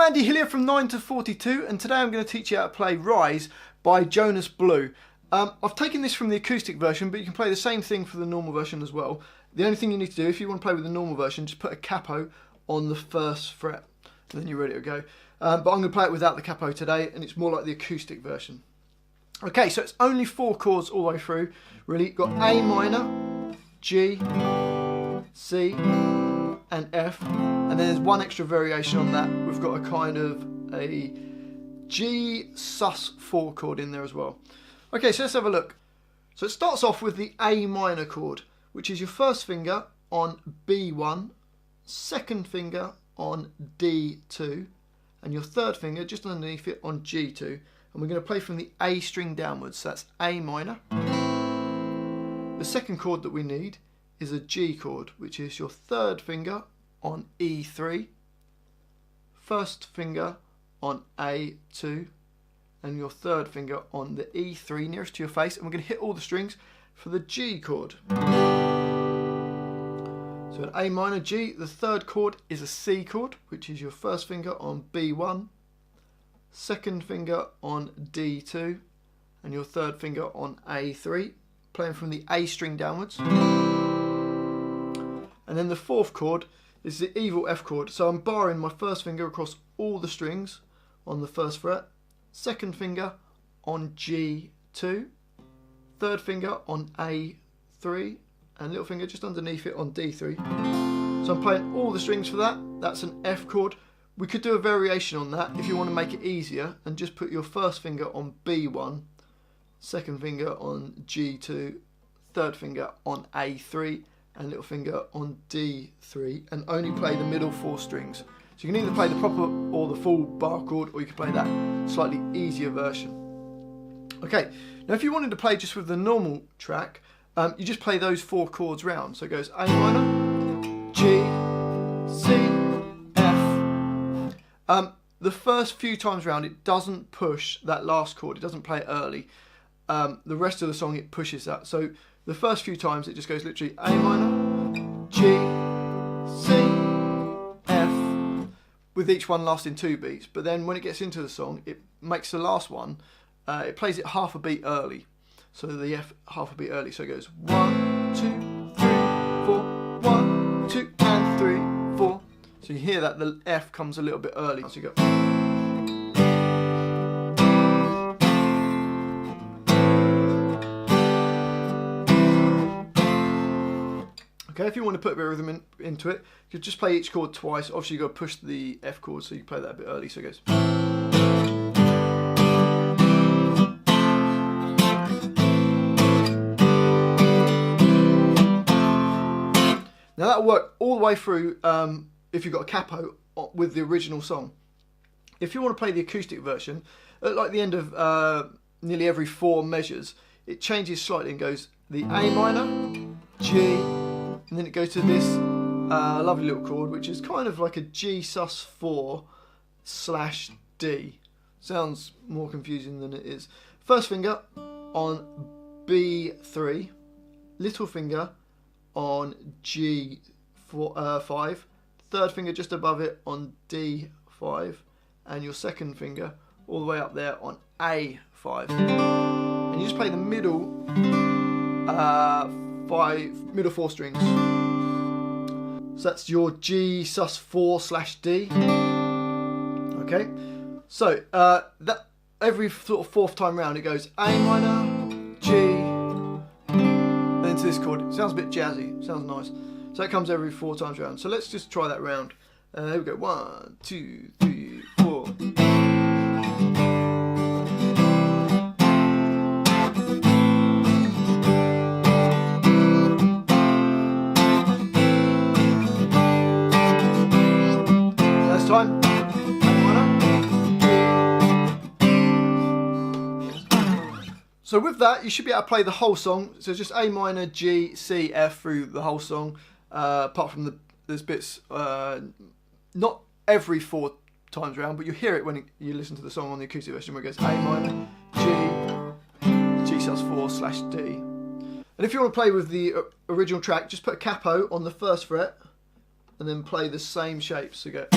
Andy Hillier from 9 to 42, and today I'm going to teach you how to play Rise by Jonas Blue. I've taken this from the acoustic version, but you can play the same thing for the normal version as well. The only thing you need to do, if you want to play with the normal version, just put a capo on the first fret, and then you're ready to go. But I'm going to play it without the capo today, and it's more like the acoustic version. Okay, so it's only 4 chords all the way through, really. You've got A minor, G, C, and F, and then there's one extra variation on that. We've got a kind of a G sus4 chord in there as well. Okay, so let's have a look. So it starts off with the A minor chord, which is your first finger on B1, second finger on D2, and your third finger just underneath it on G2. And we're going to play from the A string downwards, so that's A minor. The second chord that we need is a G chord, which is your third finger on E3, first finger on A2, and your third finger on the E3 nearest to your face, and we're going to hit all the strings for the G chord. So an A minor G, the third chord is a C chord, which is your first finger on B1, second finger on D2, and your third finger on A3, playing from the A string downwards. And then the fourth chord is the evil F chord. So I'm barring my first finger across all the strings on the first fret, second finger on G2, third finger on A3, and little finger just underneath it on D3. So I'm playing all the strings for that. That's an F chord. We could do a variation on that if you want to make it easier, and just put your first finger on B1, second finger on G2, third finger on A3, and little finger on D3, and only play the middle 4 strings. So you can either play the proper or the full bar chord, or you can play that slightly easier version. Okay, now if you wanted to play just with the normal track, you just play those 4 chords round. So it goes A minor, G, C, F. The first few times round it doesn't push that last chord, it doesn't play it early. The rest of the song it pushes that. So the first few times it just goes literally A minor, G, C, F, with each one lasting 2 beats. But then when it gets into the song, it makes the last one, it plays it half a beat early. So the F half a beat early. So it goes 1, 2, 3, 4, 1, 2, and 3, 4. So you hear that the F comes a little bit early. So you go. Okay, if you want to put a bit of rhythm into it, you could just play each chord twice. Obviously, you've got to push the F chord, so you play that a bit early. So it goes. Now that'll work all the way through if you've got a capo with the original song. If you want to play the acoustic version, at like the end of nearly every 4 measures, it changes slightly and goes the A minor, G, and then it goes to this lovely little chord, which is kind of like a G sus4 / D. Sounds more confusing than it is. First finger on B3, little finger on G5, third finger just above it on D5, and your second finger all the way up there on A5. And you just play the middle 4 strings. So that's your G sus4 / D. Okay, so that every sort of 4th time round it goes A minor, G, then into this chord. It sounds a bit jazzy, sounds nice. So that comes every 4 times round. So let's just try that round. Here we go. 1, 2, 3, 4. Time. So with that, you should be able to play the whole song. So just A minor, G, C, F through the whole song. Apart from there's bits, not every 4 times around, but you hear it when you listen to the song on the acoustic version, where it goes A minor, G sus4 / D. And if you want to play with the original track, just put a capo on the first fret and then play the same shapes. So go.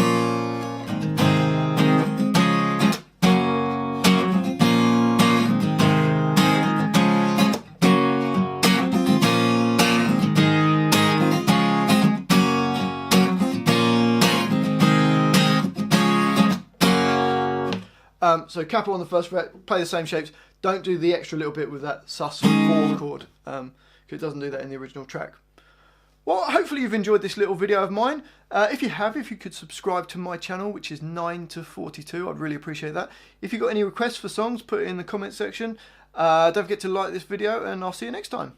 So capo on the first fret, play the same shapes. Don't do the extra little bit with that sus4 chord, because it doesn't do that in the original track. Well, hopefully you've enjoyed this little video of mine. If you have, if you could subscribe to my channel, which is 9 to 42, I'd really appreciate that. If you've got any requests for songs, put it in the comment section. Don't forget to like this video, and I'll see you next time.